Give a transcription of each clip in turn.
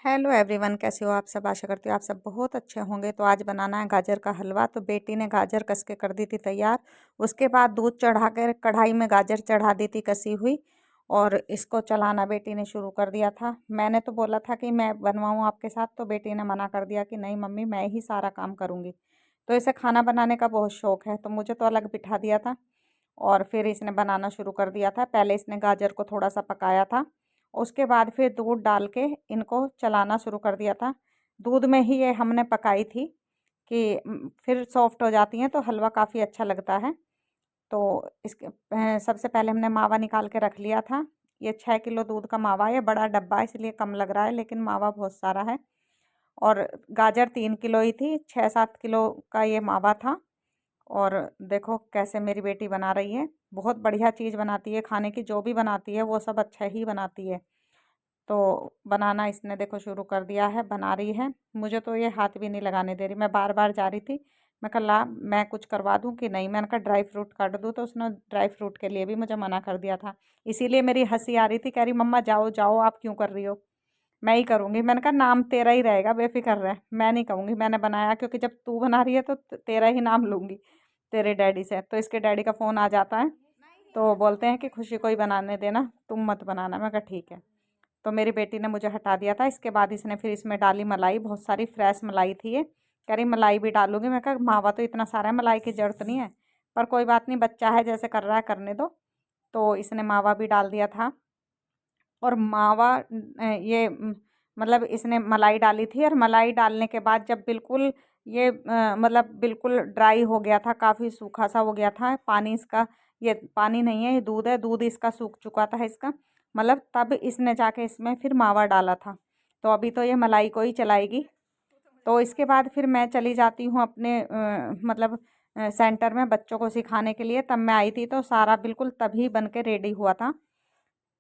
Hello everyone, कैसे हो आप सब। आशा करती हूँ आप सब बहुत अच्छे होंगे। तो आज बनाना है गाजर का हलवा। तो बेटी ने गाजर कस के कर दी थी तैयार। उसके बाद दूध चढ़ा कर कढ़ाई में गाजर चढ़ा दी थी कसी हुई, और इसको चलाना बेटी ने शुरू कर दिया था। मैंने तो बोला था कि मैं बनवाऊँ आपके साथ, तो बेटी ने मना कर दिया कि नहीं मम्मी, मैं ही सारा काम करूँगी। तो इसे खाना बनाने का बहुत शौक है, तो मुझे तो अलग बिठा दिया था और फिर इसने बनाना शुरू कर दिया था। पहले इसने गाजर को थोड़ा सा पकाया था, उसके बाद फिर दूध डाल के इनको चलाना शुरू कर दिया था। दूध में ही ये हमने पकाई थी कि फिर सॉफ्ट हो जाती हैं तो हलवा काफ़ी अच्छा लगता है। तो इसके सबसे पहले हमने मावा निकाल के रख लिया था। ये 6 किलो दूध का मावा है, बड़ा डब्बा है इसलिए कम लग रहा है, लेकिन मावा बहुत सारा है। और गाजर 3 किलो ही थी, 6-7 किलो का ये मावा था। और देखो कैसे मेरी बेटी बना रही है। बहुत बढ़िया चीज़ बनाती है, खाने की जो भी बनाती है वो सब अच्छा ही बनाती है। तो बनाना इसने देखो शुरू कर दिया है, बना रही है। मुझे तो ये हाथ भी नहीं लगाने दे रही। मैं बार बार जा रही थी, मैं कहा ला मैं कुछ करवा दूं कि नहीं। मैंने कहा ड्राई फ्रूट काट दूं, तो उसने ड्राई फ्रूट के लिए भी मुझे मना कर दिया था। इसीलिए मेरी हंसी आ रही थी, कह रही मम्मा जाओ जाओ, आप क्यों कर रही हो, मैं ही करूँगी। मैंने कहा नाम तेरा ही रहेगा, बेफिक्र रह, मैं नहीं कहूँगी मैंने बनाया, क्योंकि जब तू बना रही है तो तेरा ही नाम लूँगी तेरे डैडी से। तो इसके डैडी का फ़ोन आ जाता है, तो बोलते हैं कि खुशी को ही बनाने देना, तुम मत बनाना। मैं कहा ठीक है। तो मेरी बेटी ने मुझे हटा दिया था। इसके बाद इसने फिर इसमें डाली मलाई, बहुत सारी फ्रेश मलाई थी ये। कह रही मलाई भी डालूंगी। मैं कहा मावा तो इतना सारा है, मलाई की जरूरत नहीं है, पर कोई बात नहीं, बच्चा है, जैसे कर रहा है करने दो। तो इसने मावा भी डाल दिया था। और मावा मतलब इसने मलाई डाली थी, और मलाई डालने के बाद जब बिल्कुल ये मतलब बिल्कुल ड्राई हो गया था, काफ़ी सूखा सा हो गया था पानी इसका। ये पानी नहीं है, ये दूध है, दूध इसका सूख चुका था इसका, मतलब तब इसने जाके इसमें फिर मावा डाला था। तो अभी तो ये मलाई को ही चलाएगी। तो इसके बाद फिर मैं चली जाती हूँ अपने मतलब सेंटर में बच्चों को सिखाने के लिए। तब मैं आई थी तो सारा बिल्कुल तभी बन के रेडी हुआ था।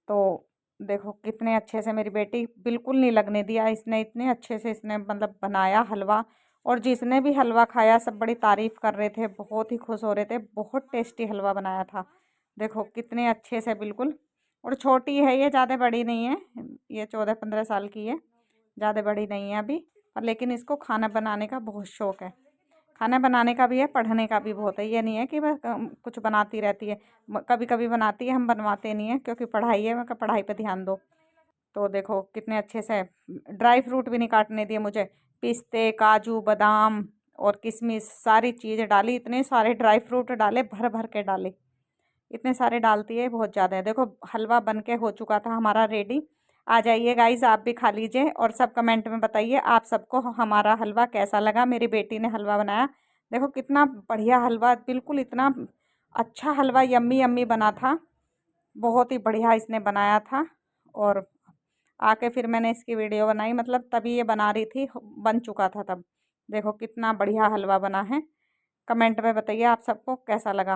तो देखो कितने अच्छे से मेरी बेटी, बिल्कुल नहीं लगने दिया इसने, इतने अच्छे से इसने मतलब बनाया हलवा। और जिसने भी हलवा खाया सब बड़ी तारीफ़ कर रहे थे, बहुत ही खुश हो रहे थे, बहुत टेस्टी हलवा बनाया था। देखो कितने अच्छे से बिल्कुल। और छोटी है ये, ज़्यादा बड़ी नहीं है, ये 14-15 साल की है, ज़्यादा बड़ी नहीं है अभी। पर लेकिन इसको खाना बनाने का बहुत शौक़ है। खाना बनाने का भी है, पढ़ने का भी बहुत है। ये नहीं है कि बस कुछ बनाती रहती है, कभी कभी बनाती है, हम बनवाते नहीं है क्योंकि पढ़ाई है। मैं कहा पढ़ाई पे ध्यान दो। तो देखो कितने अच्छे से ड्राई फ्रूट भी नहीं काटने दिए मुझे। पिस्ते, काजू, बादाम और किशमिश सारी चीज़ डाली, इतने सारे ड्राई फ्रूट डाले, भर भर के डाले। इतने सारे डालती है, बहुत ज़्यादा है। देखो हलवा बन के हो चुका था हमारा रेडी। आ जाइए गाइस, आप भी खा लीजिए, और सब कमेंट में बताइए आप सबको हमारा हलवा कैसा लगा। मेरी बेटी ने हलवा बनाया, देखो कितना बढ़िया हलवा, बिल्कुल इतना अच्छा हलवा, यम्मी यम्मी बना था। बहुत ही बढ़िया इसने बनाया था। और आके फिर मैंने इसकी वीडियो बनाई, मतलब तभी ये बना रही थी, बन चुका था तब। देखो कितना बढ़िया हलवा बना है। कमेंट में बताइए आप सबको कैसा लगा।